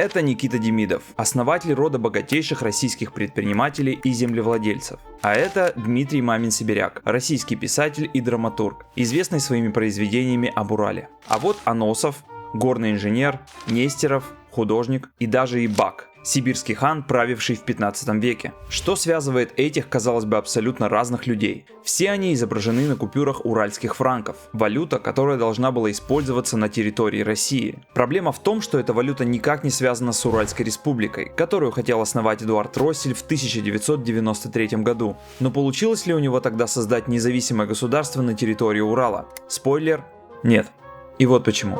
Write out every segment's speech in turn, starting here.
Это Никита Демидов, основатель рода богатейших российских предпринимателей и землевладельцев. А это Дмитрий Мамин-Сибиряк, российский писатель и драматург, известный своими произведениями об Урале. А вот Аносов, горный инженер, Нестеров, художник и даже Ибак, сибирский хан, правивший в 15 веке. Что связывает этих, казалось бы, абсолютно разных людей? Все они изображены на купюрах уральских франков, валюта, которая должна была использоваться на территории России. Проблема в том, что эта валюта никак не связана с Уральской республикой, которую хотел основать Эдуард Россель в 1993 году. Но получилось ли у него тогда создать независимое государство на территории Урала? Спойлер – нет. И вот почему.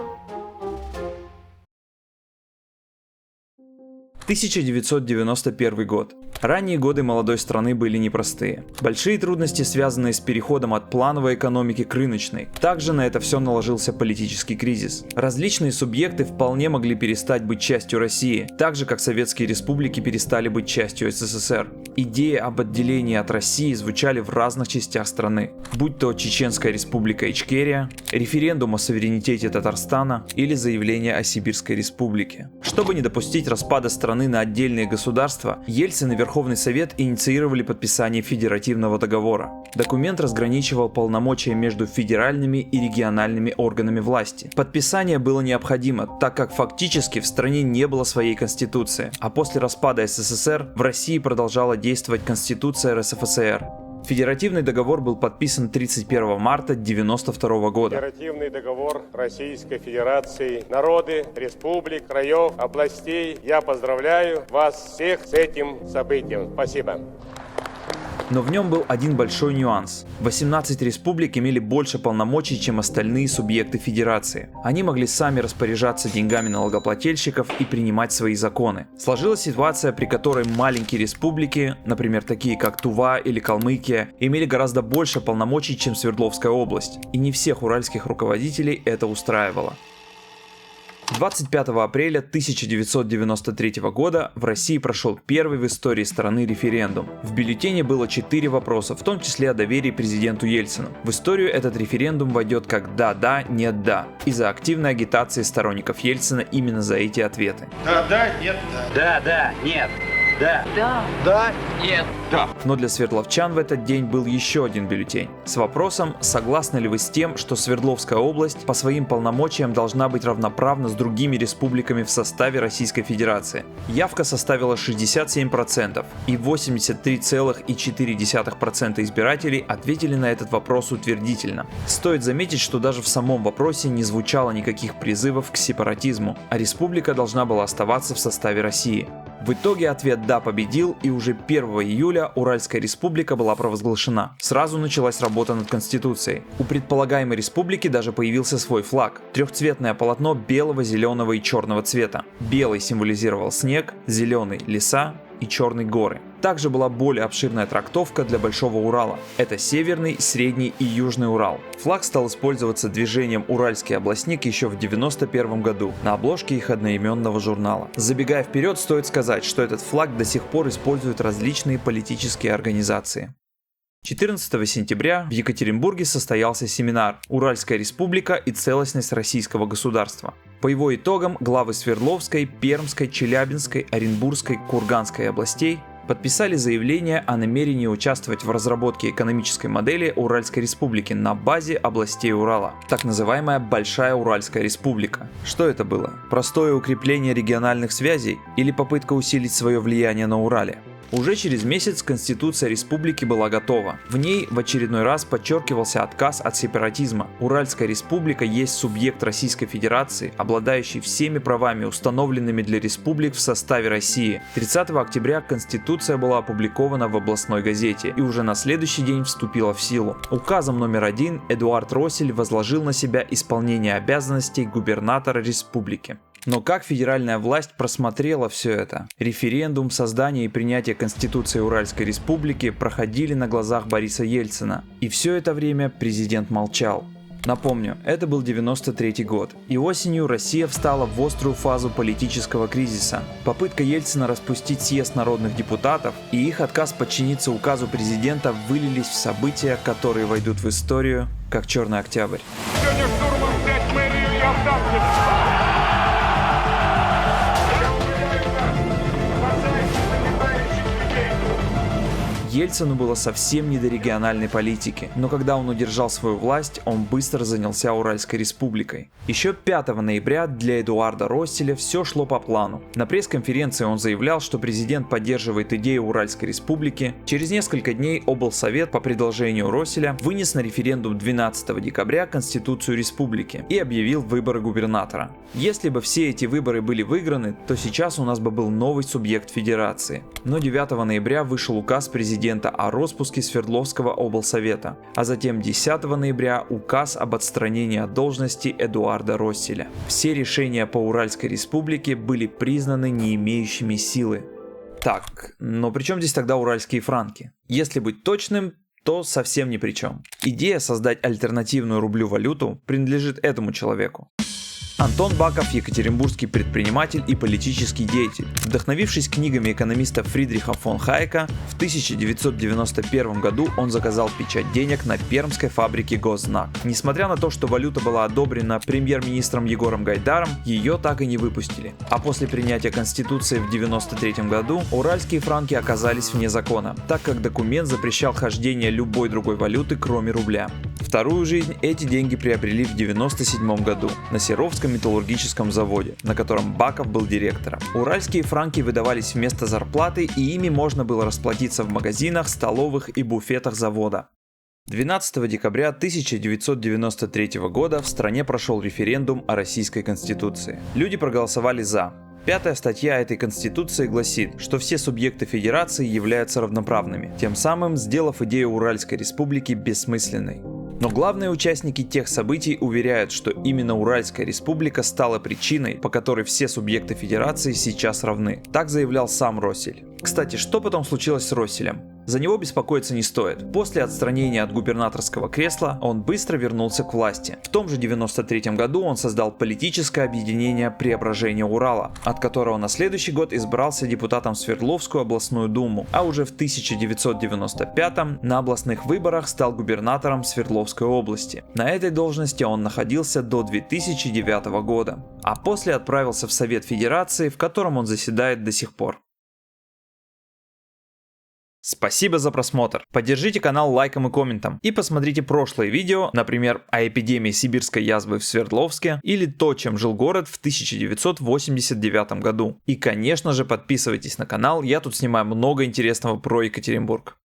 1991 год. Ранние годы молодой страны были непростые. Большие трудности, связанные с переходом от плановой экономики к рыночной. Также на это все наложился политический кризис. Различные субъекты вполне могли перестать быть частью России, так же как советские республики перестали быть частью СССР. Идеи об отделении от России звучали в разных частях страны, будь то Чеченская республика Ичкерия, референдум о суверенитете Татарстана или заявление о Сибирской республике. Чтобы не допустить распада страны на отдельные государства, Ельцин и Верховный Совет инициировали подписание федеративного договора. Документ разграничивал полномочия между федеральными и региональными органами власти. Подписание было необходимо, так как фактически в стране не было своей конституции, а после распада СССР в России продолжала действовать Конституция РСФСР. Федеративный договор был подписан 31 марта 1992 года. Федеративный договор Российской Федерации, народы, республик, краев, областей. Я поздравляю вас всех с этим событием. Спасибо. Но в нем был один большой нюанс. 18 республик имели больше полномочий, чем остальные субъекты федерации. Они могли сами распоряжаться деньгами налогоплательщиков и принимать свои законы. Сложилась ситуация, при которой маленькие республики, например, такие как Тува или Калмыкия, имели гораздо больше полномочий, чем Свердловская область. И не всех уральских руководителей это устраивало. 25 апреля 1993 года в России прошел первый в истории страны референдум. В бюллетене было 4 вопроса, в том числе о доверии президенту Ельцину. В историю этот референдум войдет как «да-да, нет-да» из-за активной агитации сторонников Ельцина именно за эти ответы. Да-да, нет, да. Да-да, нет. Да. Да. Да. Нет. Да. Но для свердловчан в этот день был еще один бюллетень с вопросом, согласны ли вы с тем, что Свердловская область по своим полномочиям должна быть равноправна с другими республиками в составе Российской Федерации. Явка составила 67%, и 83,4% избирателей ответили на этот вопрос утвердительно. Стоит заметить, что даже в самом вопросе не звучало никаких призывов к сепаратизму, а республика должна была оставаться в составе России. В итоге ответ «да» победил, и уже 1 июля Уральская республика была провозглашена. Сразу началась работа над Конституцией. У предполагаемой республики даже появился свой флаг – трехцветное полотно белого, зеленого и черного цвета. Белый символизировал снег, зеленый – леса и черный – горы. Также была более обширная трактовка для Большого Урала. Это Северный, Средний и Южный Урал. Флаг стал использоваться движением «Уральский областник» еще в 1991 году на обложке их одноименного журнала. Забегая вперед, стоит сказать, что этот флаг до сих пор используют различные политические организации. 14 сентября в Екатеринбурге состоялся семинар «Уральская республика и целостность российского государства». По его итогам главы Свердловской, Пермской, Челябинской, Оренбургской, Курганской областей подписали заявление о намерении участвовать в разработке экономической модели Уральской республики на базе областей Урала, так называемая Большая Уральская республика. Что это было? Простое укрепление региональных связей или попытка усилить свое влияние на Урале? Уже через месяц Конституция республики была готова. В ней в очередной раз подчеркивался отказ от сепаратизма. Уральская республика есть субъект Российской Федерации, обладающий всеми правами, установленными для республик в составе России. 30 октября Конституция была опубликована в областной газете и уже на следующий день вступила в силу. Указом номер 1 Эдуард Россель возложил на себя исполнение обязанностей губернатора республики. Но как федеральная власть просмотрела все это? Референдум, создание и принятие Конституции Уральской Республики проходили на глазах Бориса Ельцина. И все это время президент молчал. Напомню, это был 93-й год, и осенью Россия встала в острую фазу политического кризиса. Попытка Ельцина распустить съезд народных депутатов и их отказ подчиниться указу президента вылились в события, которые войдут в историю как Черный Октябрь. Сегодня штурмом взять мэрию и Останкино. Ельцину было совсем не до региональной политики, но когда он удержал свою власть, он быстро занялся Уральской республикой. Еще 5 ноября для Эдуарда Росселя все шло по плану. На пресс-конференции он заявлял, что президент поддерживает идею Уральской республики. Через несколько дней облсовет по предложению Росселя вынес на референдум 12 декабря Конституцию республики и объявил выборы губернатора. Если бы все эти выборы были выиграны, то сейчас у нас бы был новый субъект федерации. Но 9 ноября вышел указ президента о распуске Свердловского облсовета, а затем 10 ноября указ об отстранении от должности Эдуарда Росселя. Все решения по Уральской республике были признаны не имеющими силы. Так, но при чем здесь тогда уральские франки? Если быть точным, то совсем ни при чем. Идея создать альтернативную рублю валюту принадлежит этому человеку. Антон Баков – екатеринбургский предприниматель и политический деятель. Вдохновившись книгами экономиста Фридриха фон Хайека, в 1991 году он заказал печать денег на пермской фабрике Госзнак. Несмотря на то, что валюта была одобрена премьер-министром Егором Гайдаром, ее так и не выпустили. А после принятия Конституции в 1993 году уральские франки оказались вне закона, так как документ запрещал хождение любой другой валюты, кроме рубля. Вторую жизнь эти деньги приобрели в 1997 году на Серовском металлургическом заводе, на котором Баков был директором. Уральские франки выдавались вместо зарплаты, и ими можно было расплатиться в магазинах, столовых и буфетах завода. 12 декабря 1993 года в стране прошел референдум о Российской Конституции. Люди проголосовали «за». 5-я статья этой Конституции гласит, что все субъекты Федерации являются равноправными, тем самым сделав идею Уральской Республики бессмысленной. Но главные участники тех событий уверяют, что именно Уральская Республика стала причиной, по которой все субъекты Федерации сейчас равны. Так заявлял сам Россель. Кстати, что потом случилось с Росселем? За него беспокоиться не стоит. После отстранения от губернаторского кресла он быстро вернулся к власти. В том же 1993 году он создал политическое объединение «Преображение Урала», от которого на следующий год избрался депутатом в Свердловскую областную думу, а уже в 1995 на областных выборах стал губернатором Свердловской области. На этой должности он находился до 2009 года, а после отправился в Совет Федерации, в котором он заседает до сих пор. Спасибо за просмотр. Поддержите канал лайком и комментом. И посмотрите прошлые видео, например, о эпидемии сибирской язвы в Свердловске или то, чем жил город в 1989 году. И, конечно же, подписывайтесь на канал, я тут снимаю много интересного про Екатеринбург.